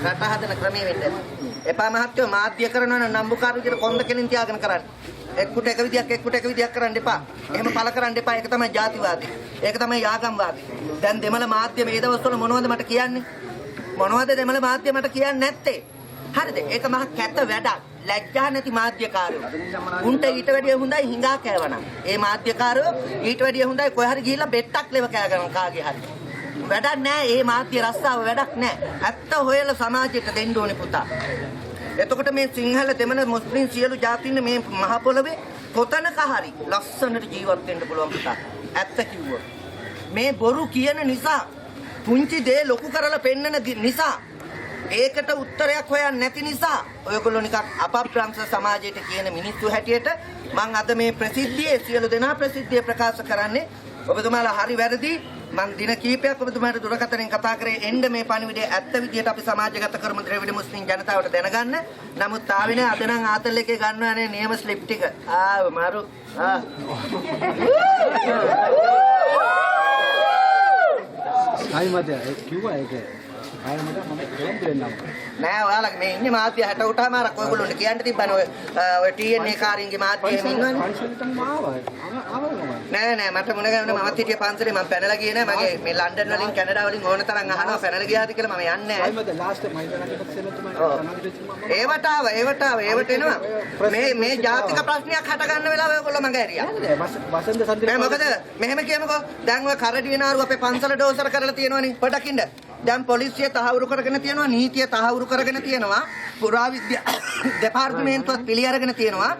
රට හදන ක්‍රමයේ වෙන්න. එපා මහත්තයෝ මාධ්‍ය කරනවා නම් නම්බුකාර විදියට කොන්ද කෙලින් තියාගෙන කරන්න. එක්කුට එක විදියක් කරන්න එපා. එහෙම පළ කරන්න එපා. ඒක තමයි ජාතිවාදී. ඒක තමයි ආගම්වාදී. දැන් දෙමළ මාධ්‍ය මේ දවස්වල මොනවද මට කියන්නේ? මොනවද දෙමළ මාධ්‍ය මට කියන්නේ නැත්තේ? හරිද? ඒක මහ කැත වැඩක්. ලැජ්ජා නැති මාධ්‍යකාරයෝ. උන්ට ඊට වැඩිය හොඳයි හිඟා කෑවනම්. ඒ මාධ්‍යකාරයෝ ඊට වැඩිය හොඳයි කොහේ හරි ගිහිල්ලා බෙට්ටක් ලෙව කෑ ගන්න කාගේ හරි. වැඩක් නැහැ. ඒ මාධ්‍ය රස්සාව වැඩක් නැහැ. ඇත්ත හොයලා සමාජයට දෙන්න ඕනේ පුතා. එතකොට මේ සිංහල දෙමළ මුස්ලිම් සියලු ජාතීන් මේ මහ පොළවේ කොතනක හරි ලස්සනට ජීවත් වෙන්න පුළුවන් පුතා. ඇත්ත කිව්වොත්. මේ බොරු කියන නිසා පුංචි දේ ලොකු කරලා පෙන්නන නිසා ඒකට උත්තරයක් හොයන්නේ නැති නිසා ඔයගොල්ලෝ නිකන් අපබ්‍රංශ සමාජයට කියන මිනිස්සු හැටියට මම අද මේ ප්‍රසිද්ධියේ සියලු දෙනා ප්‍රසිද්ධිය ප්‍රකාශ කරන්නේ ඔබතුමාලා හරි වැරදි මම දින කීපයක් ඔබතුමාට දුරකථනයෙන් කතා කරේ එන්න මේ පණිවිඩය ඇත්ත විදියට අපි සමාජගත කරමු ද්‍රවිඩ මුස්ලිම් ජනතාවට දැනගන්න. නමුත් ආවේ නෑ අද නම් ආතල් එකේ ගන්නවනේ නියම ස්ලිප් ටික. මාරු ආයිමද කිව්වා ඒක ආයිමද මම කොළඹ දෙන්නම් නෑ ඔයාලා මේ ඉන්නේ මාධ්‍ය 68 මාරක් ඔයගොල්ලොන්ට කියන්න තිබ්බනේ ඔය TNA කාරින්ගේ මාධ්‍ය එහෙම ඉන්නවනේ පන්සලටම ආවා නෑ මට මුණ ගැහුණා මමත් හිටියේ පන්සලේ මම පැනලා ගියේ නෑ මගේ මේ ලන්ඩන් වලින් කැනඩා වලින් ඕන තරම් අහනවා පැනලා ගියාද කියලා මම යන්නේ නෑ ආයිමද ලාස්ට් මයිලනාගේ පක්ෂෙලතුමා ඒවට එනවා මේ ජාතික ප්‍රශ්නයක් හට ගන්න වෙලාව ඔයගොල්ලෝ මග ඇරියා වසන්ත සන්දේ නෑ මොකද මෙහෙම කියමුකෝ දැන් ඔය කරඩිනාරු අපේ පන්සල ඩෝසර කරලා තියෙනවනේ පොඩකින්ද දැන් පොලිසිය තහවුරු කරගෙන තියෙනවා නීතිය තහවුරු කරගෙන තියෙනවා පුරාවිද්‍යා දෙපාර්තමේන්තුවත් පිළි අරගෙන තියෙනවා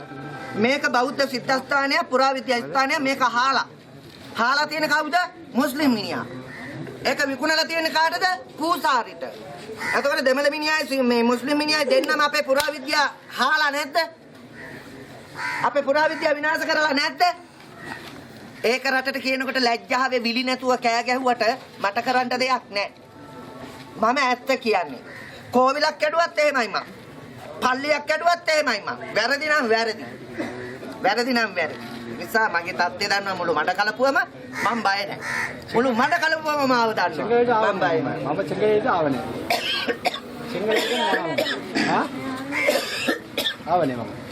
මේක බෞද්ධ සිද්ධාස්ථානය පුරාවිද්‍යා ස්ථානය මේක හාලා තියෙන කවුද මුස්ලිම් මිනිහා ඒක විකුණලා තියෙන කාටද පූසාරිට එතකොට දෙමළ මිනිහයි මේ මුස්ලිම් මිනිහයි දෙන්නම අපේ පුරාවිද්‍යා හාලා නැද්ද අපේ පුරාවිද්‍යාව විනාශ කරලා නැද්ද ඒක රටට කියනකොට ලැජ්ජාවේ විලි නැතුව කෑ ගැහුවට මට කරන්න දෙයක් නැහැ මම ඇත්ත කියන්නේ. කෝවිලක් කැඩුවත් එහෙමයි මම. පල්ලියක් කැඩුවත් එහෙමයි මම. වැරදි නම් වැරදි. නිසා මගේ තත්ත්වය දන්නවා මුළු මඩ කලපුවම මම බය නැහැ. මුළු මඩ කලපුවම මාව දන්නවා. මම බය නැහැ. මම චෙංගලේට ආවනේ. චෙංගලේට ආවනේ මම.